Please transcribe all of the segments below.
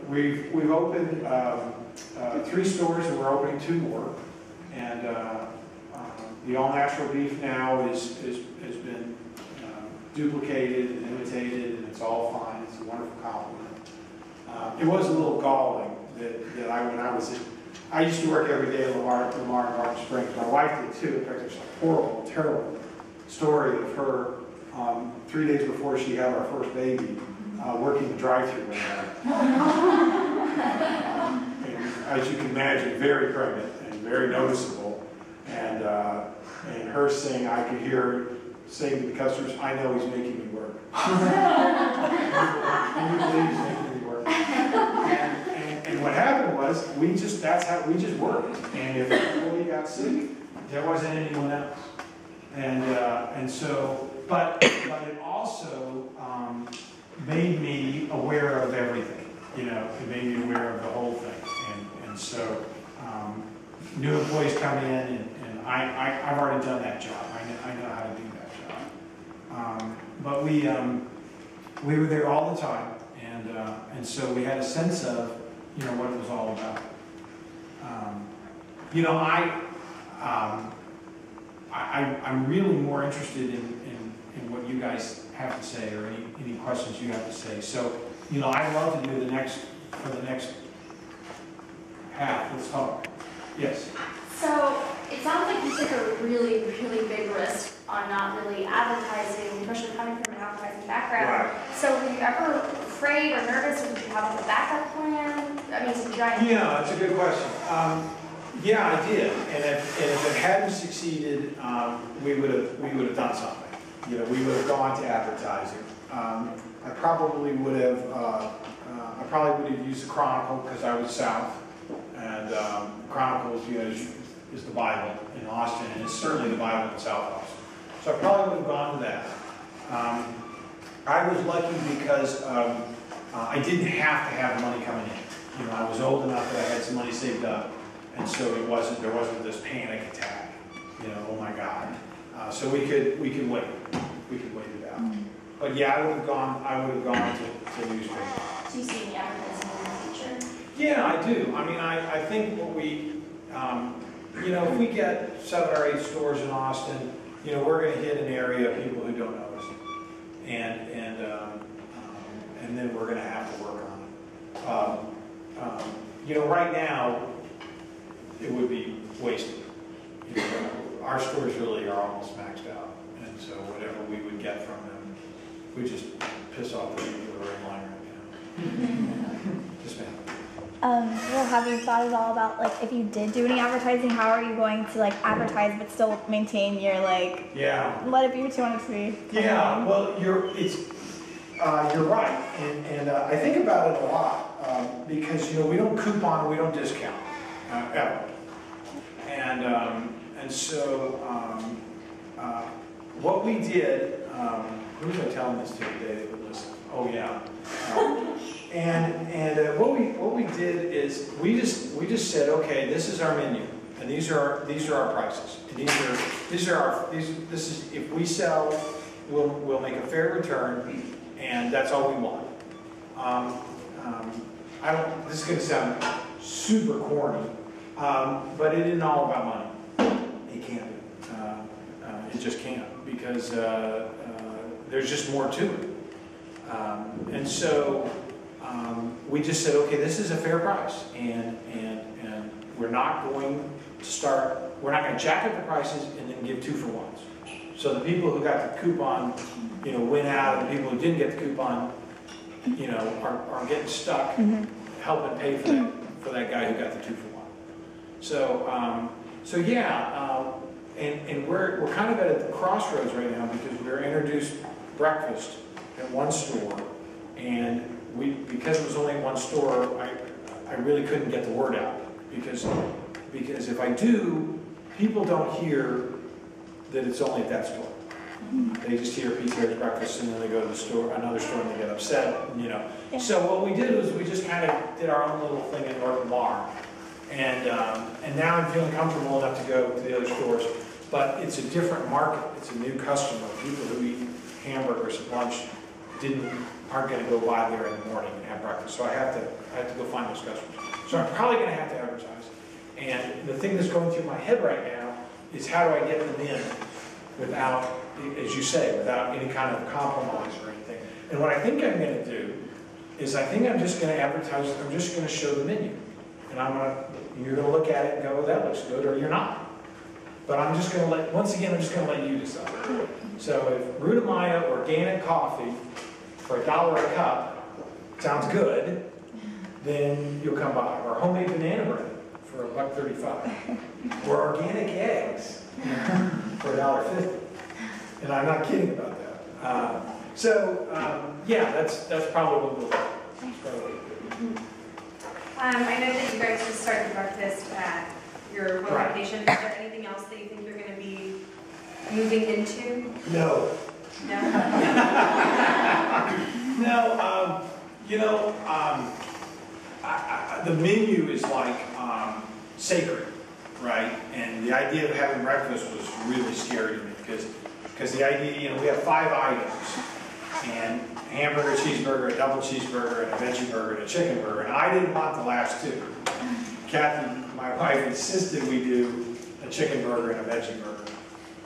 we've opened 3 stores, and we're opening 2 more. And the all natural beef now has been duplicated and imitated, and it's all fine. It's a wonderful compliment. It was a little galling that when I was I used to work every day at Lamar and Martin Springs. My wife did too. In fact, there's a horrible, terrible story of her 3 days before she had our first baby, working the drive-thru window. As you can imagine, very pregnant and very noticeable. And her saying, I could hear her saying to the customers, I know he's making me work. And you believe he's making me work. And what happened was, we just worked. And if an employee got sick, there wasn't anyone else. And so, but it also made me aware of everything. You know, it made me aware of the whole thing. And so, new employees come in, and I've already done that job. I know how to do that job. But we were there all the time, and so we had a sense of, you know, what it was all about. You know, I'm really more interested in what you guys have to say, or any questions you have to say. So, you know, I'd love to do the next half. Let's talk. Yes. So it sounds like you took a really, really big risk on not really advertising, especially coming from an advertising background. Right. So were you ever afraid or nervous, or did you have a backup plan? I mean, it's a giant. Yeah, that's a good question. Yeah, I did, and if it hadn't succeeded, we would have done something. You know, we would have gone to advertising. I probably would have used the Chronicle, because I was south, and Chronicles, you know, is the Bible in Austin, and it's certainly the Bible in South Austin. So I probably would have gone to that. I was lucky because I didn't have to have money coming in. You know, I was old enough that I had some money saved up, and so there wasn't this panic attack. You know, oh my God. So we could wait. We could wait it out. But yeah, I would have gone to newspaper. Do you see any advertising in the future? Yeah, I do. I mean, I think what we, you know, if we get 7 or 8 stores in Austin, you know, we're going to hit an area of people who don't know us, and then we're going to have to work on it. You know, right now, it would be wasted. You know, our stores really are almost maxed out, and so whatever we would get from them, we just piss off the people who are in line right now. Yes, ma'am. Well, have you thought at all about, like, if you did do any advertising, how are you going to, like, advertise but still maintain your, like, let it be what you want it to be? Yeah, well, you're right, and I think about it a lot, because, you know, we don't coupon, we don't discount, ever. And so, what we did, who was I telling this to today that would listen? Oh, yeah. What we did is we just said, okay, this is our menu, and these are our prices. And this is if we sell, we'll make a fair return, and that's all we want. This is going to sound super corny, but it isn't all about money. It can't be. It just can't, because there's just more to it. And so we just said, okay, this is a fair price, and we're not going to jack up the prices and then give 2-for-1s. So the people who got the coupon, you know, win out, and the people who didn't get the coupon, you know, are getting stuck helping pay for that guy who got the 2-for-1. So yeah, and we're kind of at the crossroads right now, because we're introduced breakfast at one store, and because it was only one store, I really couldn't get the word out, because if I do, people don't hear that it's only at that store. They just hear PTR's breakfast, and then they go to the store, another store, and they get upset, you know. Yeah. So what we did was we just kind of did our own little thing in North Lamar, and now I'm feeling comfortable enough to go to the other stores. But it's a different market. It's a new customer. People who eat hamburgers at lunch didn't aren't going to go by there in the morning and have breakfast. So I have to go find those customers. So I'm probably going to have to advertise. And the thing that's going through my head right now is how do I get them in without, as you say, without any kind of compromise or anything. And what I think I'm going to do is I think I'm just going to advertise, I'm just going to show the menu. And you're going to look at it and go, oh, that looks good, or you're not. But I'm just going to once again, I'm just going to let you decide. So if Rudamaya organic coffee for $1 a cup sounds good, then you'll come by. Or homemade banana bread for $1.35. Or organic eggs for $1.50. And I'm not kidding about that. Yeah, that's probably what we'll do. I know that you guys just started breakfast at your one location. Is there anything else that you think you're going to be moving into? No. No? No, the menu is like sacred, right? And the idea of having breakfast was really scary to me because the idea, we have 5 items, and hamburger, cheeseburger, a double cheeseburger, and a veggie burger, and a chicken burger, and I didn't want the last 2. Kathy, my wife, insisted we do a chicken burger and a veggie burger,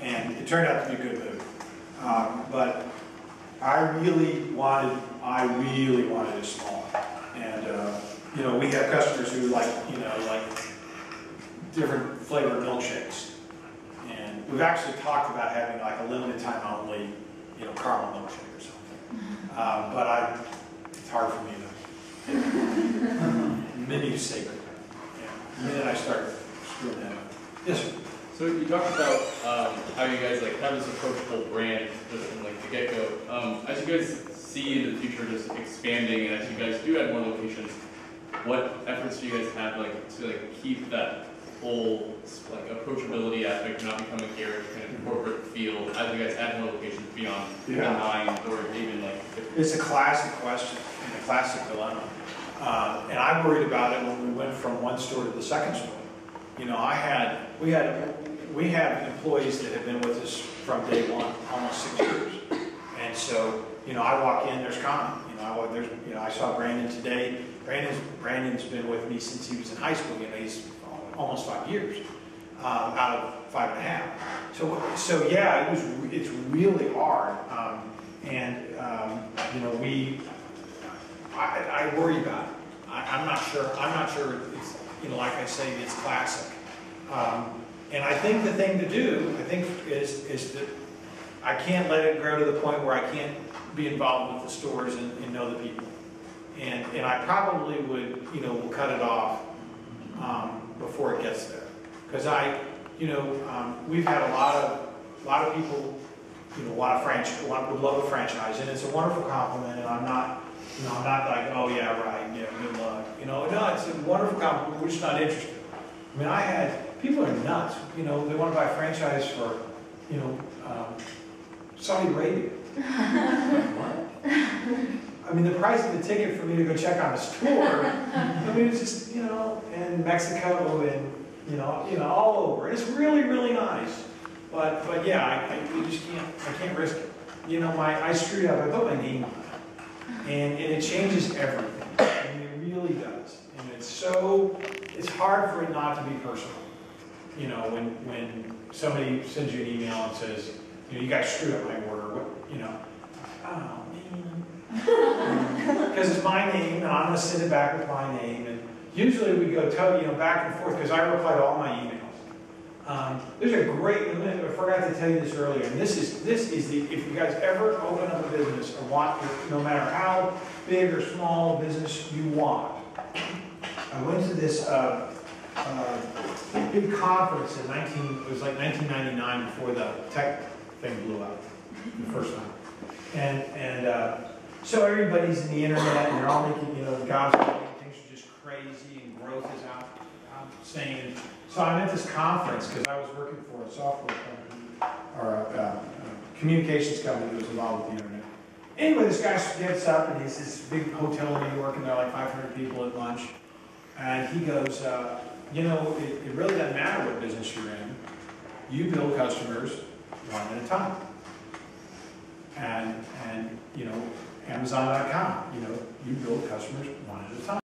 and it turned out to be a good move. But I really wanted it small, and we have customers who like different flavored milkshakes, and we've actually talked about having like a limited time only, caramel milkshake or something. But it's hard for me to. Menu's sacred. Yeah. The minute I start screwing that up. Yes, sir. So you talked about how you guys have this approachable brand just from the get-go. As you guys see in the future just expanding, and as you guys do add more locations, what efforts do you guys have to keep that whole approachability aspect, not becoming a garish kind of corporate feel as you guys add more locations beyond the 9 or even It's a classic question and a classic dilemma. And I worried about it when we went from one store to the second store. We have employees that have been with us from day one, almost 6 years. And so, I walk in, there's Connie. I saw Brandon today. Brandon's been with me since he was in high school. He's almost 5 years out of 5.5. So yeah, it's really hard. I worry about it. I'm not sure it's, like I say, it's classic. And I think the thing to do, is that I can't let it grow to the point where I can't be involved with the stores and know the people. And I probably would, will cut it off before it gets there. Because we've had a lot of people, would love a franchise, and it's a wonderful compliment, and I'm not like, oh yeah, right, yeah, good luck. No, it's a wonderful compliment, we're just not interested. People are nuts, they want to buy a franchise for, Saudi Arabia. What? The price of the ticket for me to go check on a store, it's just, and Mexico and, all over. And it's really, really nice. But yeah, I can't risk it. I screwed up, I put my name on it. And it changes everything. And it really does. And it's hard for it not to be personal. When somebody sends you an email and says, you guys screwed up my order, oh man. Because it's my name, and I'm going to send it back with my name. And usually we go back and forth, because I reply to all my emails. There's a great, I forgot to tell you this earlier, and this is if you guys ever open up a business or want, no matter how big or small business you want. I went to this big conference it was like 1999 before the tech thing blew up the first time. And so everybody's in the internet and they're all making, the jobs things are just crazy and growth is outsane. So I'm at this conference because I was working for a software company or a communications company that was involved with the internet. Anyway, this guy gets up and he's this big hotel in New York and there are like 500 people at lunch. And he goes, it really doesn't matter what business you're in. You build customers one at a time. And Amazon.com, you know, you build customers one at a time.